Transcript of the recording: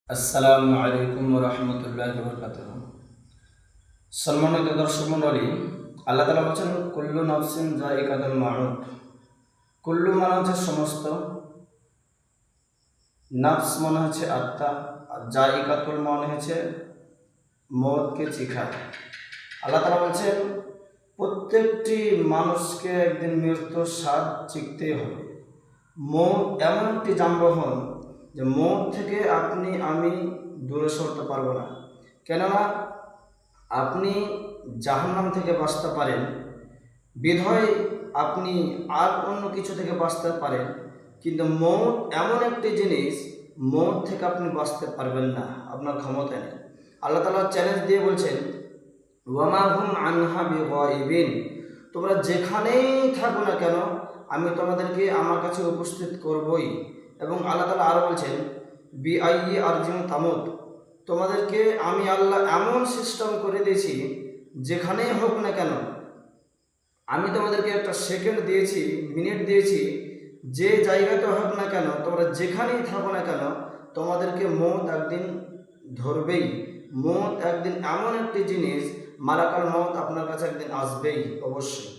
আসসালামু আলাইকুম রহমতুল্লাহ বরকাতুহ। সম্মানিত দর্শক মণ্ডলী, আল্লাহ তাআলা বলছেন কুল্লু নাফসিন যায়িকাতুল মাউত। কুল্লু মানে হচ্ছে সমস্ত, নাফস মানে হচ্ছে আত্মা, আর যায়িকাতুল মানে হচ্ছে মওতকে চিখা। আল্লাহ তাআলা বলছেন প্রত্যেকটি মানুষকে একদিন মৃত্যুর স্বাদ চিখতেই হবে। মৌত এমন একটি যানবাহন যে মৌত থেকে আপনি আমি দূরে সরতে পারবো না। কেননা আপনি জাহান্নাম থেকে বাঁচতে পারেন, বিধায় আপনি আর অন্য কিছু থেকে বাঁচতে পারেন, কিন্তু মৌত এমন একটি জিনিস, মৌত থেকে আপনি বাঁচতে পারবেন না, আপনার ক্ষমতা নেই। আল্লাহ তাআলা চ্যালেঞ্জ দিয়ে বলছেন ওয়ামা হুম আনহা বিগাইবিন, তোমরা যেখানেই থাকো না কেন আমি তোমাদেরকে আমার কাছে উপস্থিত করবই। এবং আল্লাহ তাআলা আরও বলছেন বিআইয়ি আরজিন তামুত, তোমাদেরকে আমি আল্লাহ এমন সিস্টেম করে দিয়েছি যেখানেই হোক না কেন, আমি তোমাদেরকে একটা সেকেন্ড দিয়েছি, মিনিট দিয়েছি, যে জায়গাতে হোক না কেন তোমরা যেখানেই থাকো না কেন তোমাদেরকে মৌত একদিন ধরবেই। মৌত একদিন এমন একটি জিনিস, মালাকাল মৌত আপনার কাছে একদিন আসবেই অবশ্যই।